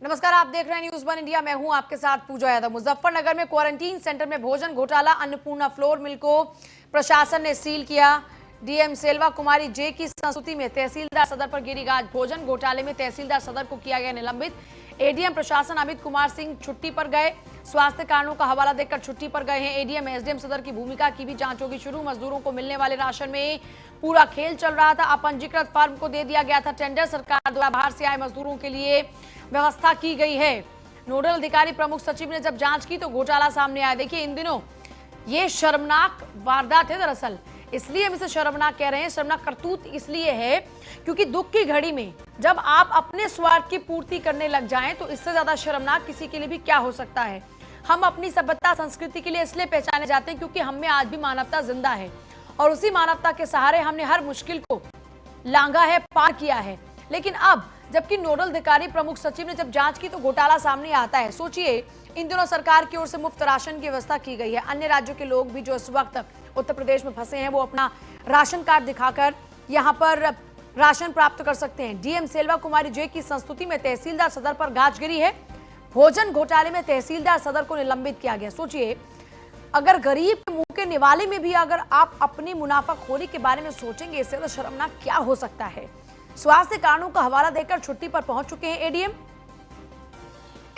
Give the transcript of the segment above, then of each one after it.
नमस्कार, आप देख रहे हैं न्यूज वन इंडिया। मैं हूं आपके साथ पूजा यादव। मुजफ्फरनगर में क्वारंटीन सेंटर में भोजन घोटाला, अन्नपूर्णा फ्लोर मिल को प्रशासन ने सील किया। डीएम सेल्वा कुमारी जे की संस्तुति में तहसीलदार सदर पर गिरी गाज। भोजन घोटाले में तहसीलदार सदर को किया गया निलंबित। एडीएम प्रशासन अमित कुमार सिंह छुट्टी पर गए। स्वास्थ्य कारणों का हवाला देकर छुट्टी पर गए हैं एडीएम। एसडीएम सदर की भूमिका की भी जांच होगी शुरू। मजदूरों को मिलने वाले राशन में पूरा खेल चल रहा था। अपंजीकृत फर्म को दे दिया गया था टेंडर। सरकार द्वारा बाहर से आए मजदूरों के लिए व्यवस्था की गई है। नोडल अधिकारी प्रमुख सचिव ने जब जांच की तो घोटाला सामने आया। देखिए, इन दिनों ये शर्मनाक वारदात है। दरअसल इसलिए हम इसे शर्मनाक कह रहे हैं। शर्मनाक करतूत इसलिए है क्योंकि दुख की घड़ी में जब आप अपने स्वार्थ की पूर्ति करने लग जाएं तो इससे ज्यादा शर्मनाक किसी के लिए भी क्या हो सकता है। हम अपनी सभ्यता संस्कृति के लिए इसलिए पहचाने जाते हैं क्योंकि हम में आज भी मानवता जिंदा है और उसी मानवता के सहारे हमने हर मुश्किल को लांघा है, पार किया है। लेकिन अब जबकि नोडल अधिकारी प्रमुख सचिव ने जब जांच की तो घोटाला सामने आता है। सोचिए, इन दिनों सरकार की ओर से मुफ्त राशन की व्यवस्था की गई है। अन्य राज्यों के लोग भी जो इस वक्त उत्तर प्रदेश में फंसे हैं वो अपना राशन कार्ड दिखाकर यहां पर राशन प्राप्त कर सकते हैं। डीएम सेल्वा कुमारी जे की संस्तुति में तहसीलदार सदर पर गाज गिरी है। भोजन घोटाले में तहसीलदार सदर को निलंबित किया गया। सोचिए, अगर गरीब के मुंह के निवाले में भी अगर आप अपनी मुनाफाखोरी के बारे में सोचेंगे, इससे तो शर्मनाक क्या हो सकता है। स्वास्थ्य कारणों का हवाला देकर छुट्टी पर पहुंच चुके हैं एडीएम।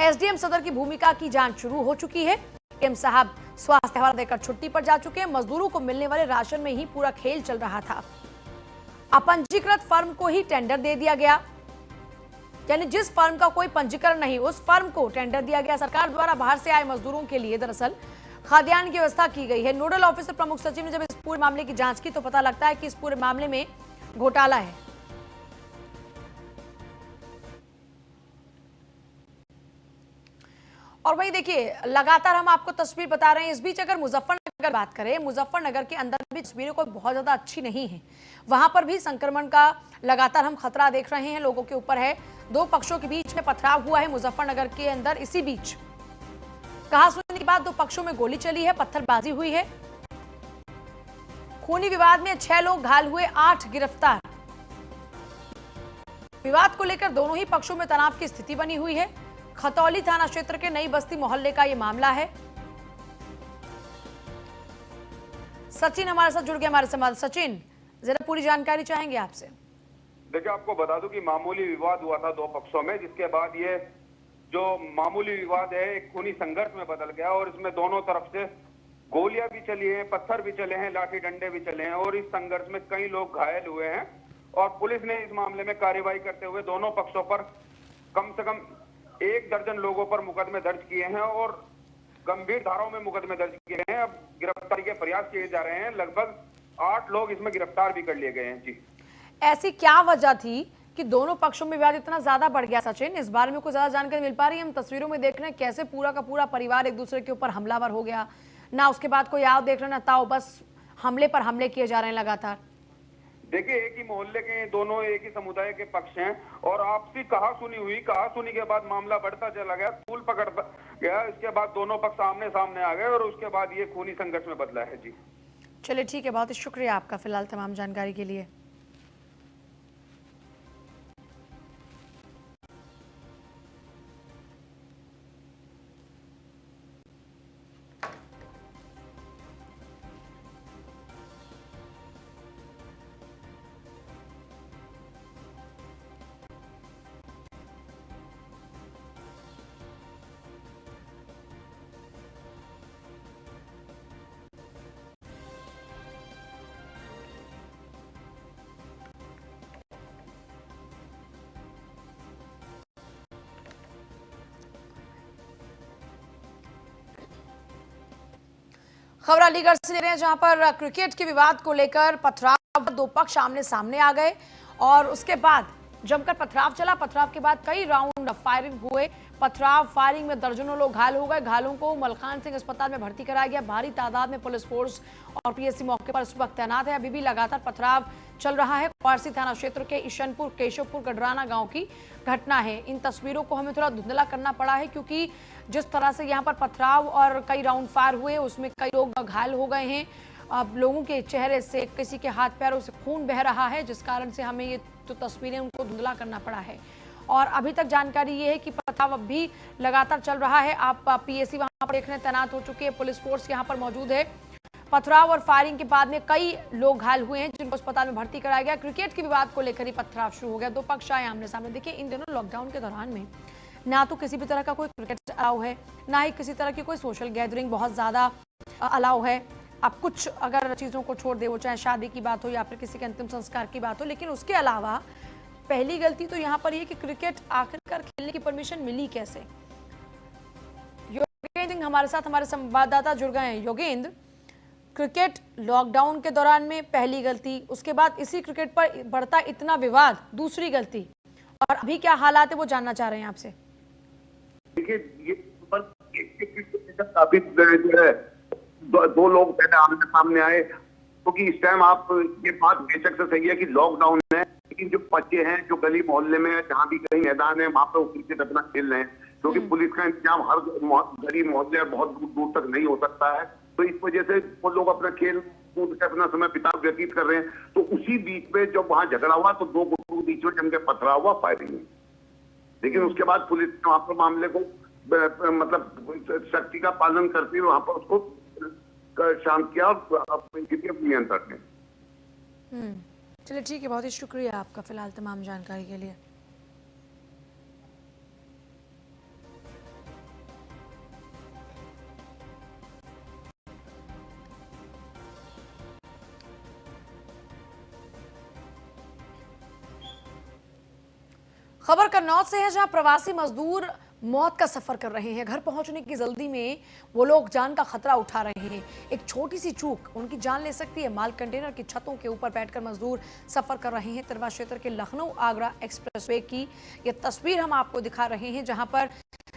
एसडीएम सदर की भूमिका की जांच शुरू हो चुकी है। एडीएम साहब स्वास्थ्य हवाला देकर छुट्टी पर जा चुके हैं। मजदूरों को मिलने वाले राशन में ही पूरा खेल चल रहा था। अपंजीकृत फर्म को ही टेंडर दे दिया गया, यानी जिस फर्म का कोई पंजीकरण नहीं उस फर्म को टेंडर दिया गया। सरकार द्वारा बाहर से आए मजदूरों के लिए दरअसल खाद्यान्न की व्यवस्था की गई है। नोडल ऑफिसर प्रमुख सचिव ने जब इस पूरे मामले की जांच की तो पता लगता है कि इस पूरे मामले में घोटाला है। और वही देखिए, लगातार हम आपको तस्वीर बता रहे हैं। इस बीच अगर मुजफ्फरनगर बात करें, मुजफ्फरनगर के अंदर भी तस्वीरें कोई बहुत ज्यादा अच्छी नहीं है। वहां पर भी संक्रमण का लगातार हम खतरा देख रहे हैं, लोगों के ऊपर है। दो पक्षों के बीच में पथराव हुआ है मुजफ्फरनगर के अंदर। इसी बीच कहासुनी के बाद दो पक्षों में गोली चली है, पत्थरबाजी हुई है। खूनी विवाद में 6 लोग घायल हुए, 8 गिरफ्तार। विवाद को लेकर दोनों ही पक्षों में तनाव की स्थिति बनी हुई है। खतौली थाना क्षेत्र के नई बस्ती मोहल्ले का यह मामला है। सचिन हमारे साथ जुड़ गए, हमारे संवाददाता। सचिन, जरा पूरी जानकारी चाहेंगे आपसे। देखिए, आपको बता दूं कि मामूली विवाद हुआ था दो पक्षों में, जिसके बाद ये जो मामूली विवाद है एक खूनी संघर्ष में बदल गया और इसमें दोनों तरफ से गोलियां भी चली हैं, पत्थर भी चले हैं, लाठी डंडे भी चले हैं और इस संघर्ष में कई लोग घायल हुए हैं। और पुलिस ने इस मामले में कार्रवाई करते हुए दोनों पक्षों पर कम से कम 1 दर्जन लोगों पर मुकदमे दर्ज किए हैं और गंभीर धाराओं में मुकदमे दर्ज किए हैं। अब गिरफ्तारी के प्रयास किए जा रहे हैं। लगभग 8 लोग इसमें गिरफ्तार भी कर लिए गए हैं। जी, ऐसी क्या वजह थी कि दोनों पक्षों में विवाद इतना ज्यादा बढ़ गया? सचिन, इस बारे में कुछ ज्यादा जानकारी मिल पा रही है? हम तस्वीरों में देख रहे हैं कैसे पूरा का पूरा परिवार एक दूसरे के ऊपर हमलावर हो गया। ना उसके बाद कोई आओ देख रहे ना ताओ, बस हमले पर हमले किए जा रहे हैं लगातार। देखिए, एक ही मोहल्ले के दोनों एक ही समुदाय के पक्ष हैं और आपसी कहासुनी हुई। कहासुनी के बाद मामला बढ़ता चला गया, तूल पकड़ता गया। इसके बाद दोनों पक्ष आमने सामने आ गए और उसके बाद ये खूनी संघर्ष में बदला है। जी, चलिए ठीक है, बहुत ही शुक्रिया आपका फिलहाल तमाम जानकारी के लिए। खबर अलीगढ़ से ले रहे हैं, जहां पर क्रिकेट के विवाद को लेकर पथराव, दो पक्ष आमने सामने आ गए और उसके बाद जमकर पथराव चला। पथराव के बाद कई राउंड फायरिंग हुए। पथराव फायरिंग में दर्जनों लोग घायल हो गए। घायलों को मलखान सिंह अस्पताल में भर्ती कराया गया। भारी तादाद में पुलिस फोर्स और पीएससी मौके पर इस वक्त तैनात है। अभी भी लगातार पथराव चल रहा है। क्वारसी थाना क्षेत्र के ईशनपुर केशवपुर गडराना गांव की घटना है। इन तस्वीरों को हमें थोड़ा धुंधला करना पड़ा है क्योंकि जिस तरह से यहाँ पर पथराव और कई राउंड फायर हुए उसमें कई लोग घायल हो गए हैं। अब लोगों के चेहरे से, किसी के हाथ पैरों से खून बह रहा है, जिस कारण से हमें ये जो तस्वीरें उनको धुंधला करना पड़ा है। और अभी तक जानकारी ये है कि पथराव अब भी लगातार चल रहा है। आप पीएसी वहां पर देखने तैनात हो चुकी है, पुलिस फोर्स यहां पर मौजूद है। पथराव और फायरिंग के बाद में कई लोग घायल हुए हैं जिनको अस्पताल में भर्ती कराया गया। क्रिकेट के विवाद को लेकर ही पथराव शुरू हो गया, दो पक्ष आए आमने सामने। देखिए, इन दिनों लॉकडाउन के दौरान में ना तो किसी भी तरह का कोई क्रिकेट अलाउ है, ना ही किसी तरह की कोई सोशल गैदरिंग बहुत ज्यादा अलाउ है। अब कुछ अगर चीजों को छोड़ दे, वो चाहे शादी की बात हो या फिर किसी के अंतिम संस्कार की बात हो, लेकिन उसके अलावा पहली गलती तो यहाँ पर ये कि क्रिकेट आखिरकार खेलने की परमिशन मिली कैसे। योगेंद्र सिंह हमारे साथ, हमारे संवाददाता जुड़ गए हैं। योगेंद्र, क्रिकेट लॉकडाउन के दौरान में पहली गलती, उसके बाद इसी क्रिकेट पर बढ़ता इतना विवाद दूसरी गलती, और अभी क्या हालात है वो जानना चाह रहे हैं आपसे। देखिए, ये काफी जो है दो लोग पहले आमने सामने आए, क्योंकि इस टाइम आप ये बात बेशक से सही है कि लॉकडाउन है, लेकिन जो बच्चे हैं जो गली मोहल्ले में जहाँ भी कहीं मैदान है वहां पर क्रिकेट अपना खेल रहे हैं, क्योंकि पुलिस का इंतजाम हर गली मोहल्ले बहुत दूर दूर तक नहीं हो सकता है, तो इस वजह से वो लोग अपना खेल कूद के अपना समय बिता व्यतीत कर रहे हैं। तो उसी बीच में जब वहां झगड़ा हुआ तो दो गुटों के बीच में जम के पथराव हुआ, फायरिंग हुई। लेकिन उसके बाद पुलिस ने वहां पर मामले को मतलब शक्ति का पालन करते हुए वहां पर उसको शांत किया और नियंत्रण में। चलिए ठीक है, बहुत ही शुक्रिया आपका फिलहाल तमाम जानकारी के लिए। खबर कन्नौज से है, जहां प्रवासी मजदूर मौत का सफर कर रहे हैं। घर पहुंचने की जल्दी में वो लोग जान का खतरा उठा रहे हैं। एक छोटी सी चूक उनकी जान ले सकती है। माल कंटेनर की छतों के ऊपर बैठकर मजदूर सफर कर रहे हैं। तिरवा क्षेत्र के लखनऊ आगरा एक्सप्रेसवे की ये तस्वीर हम आपको दिखा रहे हैं, जहां पर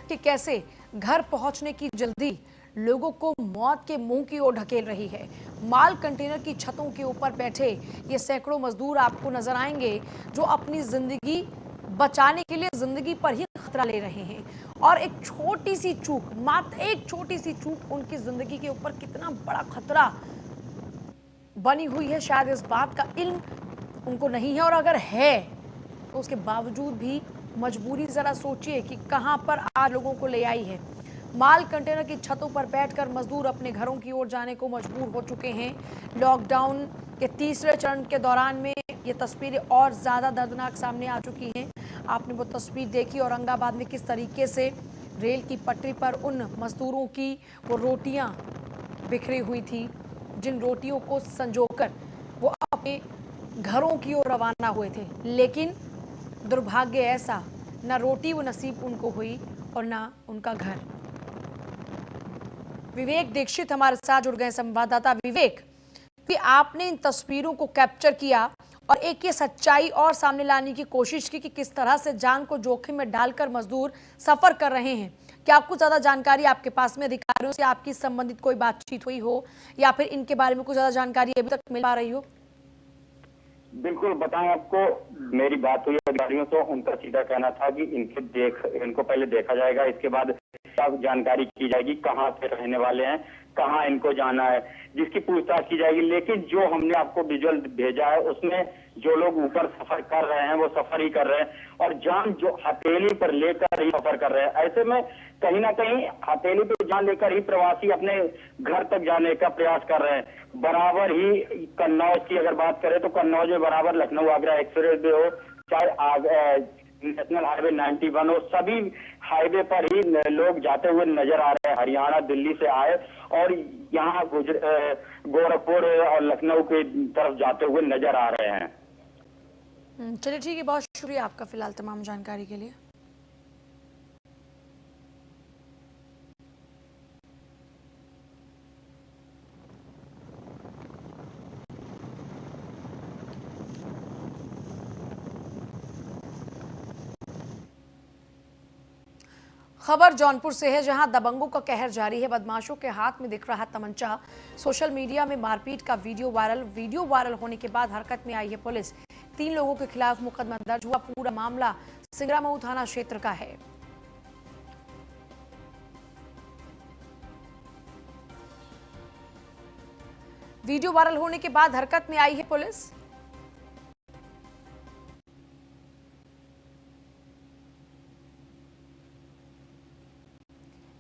कि कैसे घर पहुंचने की जल्दी लोगों को मौत के मुंह की ओर ढकेल रही है। माल कंटेनर की छतों के ऊपर बैठे ये सैकड़ों मजदूर आपको नजर आएंगे, जो अपनी जिंदगी बचाने के लिए जिंदगी पर ही खतरा ले रहे हैं। और एक छोटी सी चूक, मात्र एक छोटी सी चूक उनकी जिंदगी के ऊपर कितना बड़ा खतरा बनी हुई है, शायद इस बात का इल्म उनको नहीं है। और अगर है तो उसके बावजूद भी मजबूरी जरा सोचिए कि कहां पर आज लोगों को ले आई है। माल कंटेनर की छतों पर बैठकर मजदूर अपने घरों की ओर जाने को मजबूर हो चुके हैं। लॉकडाउन के तीसरे चरण के दौरान में ये तस्वीरें और ज्यादा दर्दनाक सामने आ चुकी हैं। आपने वो तस्वीर देखी औरंगाबाद में किस तरीके से रेल की पटरी पर उन मजदूरों की वो रोटियां बिखरी हुई थी, जिन रोटियों को संजोकर वो अपने घरों की ओर रवाना हुए थे। लेकिन दुर्भाग्य ऐसा, ना रोटी वो नसीब उनको हुई और ना उनका घर। विवेक दीक्षित हमारे साथ जुड़ गए, संवाददाता विवेक, कि आपने इन तस्वीरों को कैप्चर किया और एक ये सच्चाई और सामने लाने की कोशिश की कि किस तरह से जान को जोखिम में डालकर मजदूर सफर कर रहे हैं। क्या कुछ ज्यादा जानकारी आपके पास में अधिकारियों से आपकी संबंधित कोई बातचीत हुई हो, या फिर इनके बारे में कुछ ज्यादा जानकारी अभी तक मिल पा रही हो? बिल्कुल बताएं, आपको मेरी बात हुई अधिकारियों से, उनका सीधा कहना था कि इनको पहले देखा जाएगा, इसके बाद सब जानकारी की जाएगी, कहाँ से रहने वाले हैं, कहाँ इनको जाना है, जिसकी पूछताछ की जाएगी। लेकिन जो हमने आपको विजुअल भेजा है उसमें जो लोग ऊपर सफर कर रहे हैं वो सफर ही कर रहे हैं, और जान जो हथेली पर लेकर ही सफर कर रहे हैं। ऐसे में कहीं ना कहीं हथेली पर जान लेकर ही प्रवासी अपने घर तक जाने का प्रयास कर रहे हैं। बराबर ही कन्नौज की अगर बात करें तो कन्नौज में बराबर लखनऊ आगरा एक्सप्रेस वे हो, चाहे नेशनल हाईवे 91 हो, सभी हाईवे पर ही लोग जाते हुए नजर आ रहे हैं। हरियाणा दिल्ली से आए और यहाँ गोरखपुर और लखनऊ की तरफ जाते हुए नजर आ रहे हैं। चलिए ठीक है, बहुत शुक्रिया आपका फिलहाल तमाम जानकारी के लिए। खबर जौनपुर से है, जहां दबंगों का कहर जारी है। बदमाशों के हाथ में दिख रहा तमंचा। सोशल मीडिया में मारपीट का वीडियो वायरल होने के बाद हरकत में आई है पुलिस। 3 लोगों के खिलाफ मुकदमा दर्ज हुआ। पूरा मामला सिंगरामऊ थाना क्षेत्र का है। वीडियो वायरल होने के बाद हरकत में आई है पुलिस।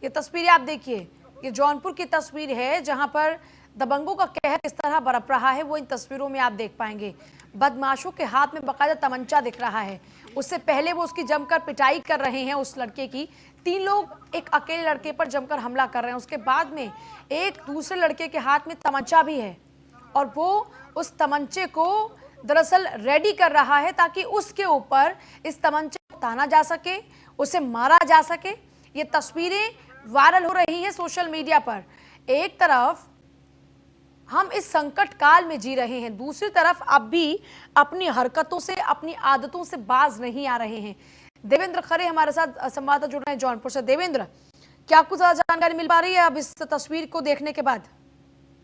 ये तस्वीरें आप देखिए, ये जौनपुर की तस्वीर है जहां पर दबंगों का कहर किस तरह बरप रहा है वो इन तस्वीरों में आप देख पाएंगे। बदमाशों के हाथ में बकायदा तमंचा दिख रहा है। उससे पहले वो उसकी जमकर पिटाई कर रहे हैं उस लड़के की। 3 लोग एक अकेले लड़के पर जमकर हमला कर रहे हैं। उसके बाद में एक दूसरे लड़के के हाथ में तमंचा भी है और वो उस तमंचे को दरअसल रेडी कर रहा है ताकि उसके ऊपर इस तमंचे को ताना जा सके, उसे मारा जा सके। ये तस्वीरें वायरल हो रही हैं सोशल मीडिया पर। एक तरफ हम इस संकट काल में जी रहे हैं, दूसरी तरफ अब भी अपनी हरकतों से, अपनी आदतों से बाज नहीं आ रहे हैं। देवेंद्र खरे हमारे साथ संवाददाता जुड़ रहे हैं जौनपुर से। देवेंद्र, क्या कुछ जानकारी मिल पा रही है अब इस तस्वीर को देखने के बाद?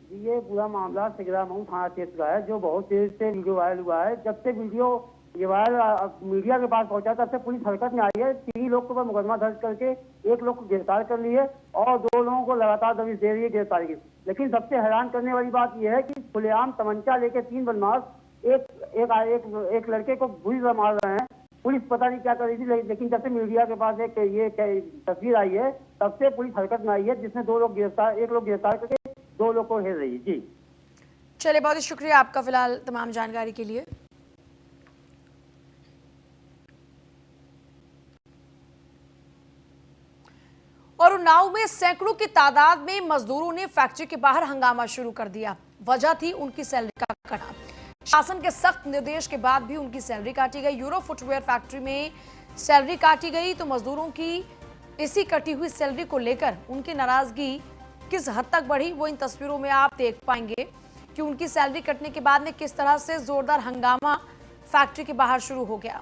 ये पूरा मामला सिगरा मऊ थाना क्षेत्र का है, जो बहुत देर से वीडियो वायरल हुआ है। जब से वीडियो ये वायरल मीडिया के पास पहुंचा तब से पुलिस हरकत में आई है। 3 लोग के ऊपर मुकदमा दर्ज करके 1 लोग को गिरफ्तार कर ली है और 2 लोगों को लगातार दबिश दे रही है गिरफ्तारी की। लेकिन सबसे हैरान करने वाली बात यह है कि खुलेआम तमंचा लेके 3 बदमाश एक लड़के को बुरी तरह मार रहे हैं। पुलिस पता नहीं क्या कर रही थी, लेकिन जब से मीडिया के पास ये तस्वीर आई है तब से पुलिस हरकत में आई है, जिसमें 1 लोग गिरफ्तार करके 2 लोग को घेर रही है। जी चलिए, बहुत शुक्रिया आपका फिलहाल तमाम जानकारी के लिए। और उन्नाव में सैकड़ों की तादाद में मजदूरों ने फैक्ट्री के बाहर हंगामा शुरू कर दिया। वजह थी उनकी सैलरी का कटना। शासन के सख्त निर्देश के बाद भी उनकी सैलरी काटी गई। यूरो फुटवेयर फैक्ट्री में सैलरी काटी गई तो मजदूरों की इसी कटी हुई सैलरी को लेकर उनकी नाराजगी किस हद तक बढ़ी वो इन तस्वीरों में आप देख पाएंगे कि उनकी सैलरी कटने के बाद में किस तरह से जोरदार हंगामा फैक्ट्री के बाहर शुरू हो गया।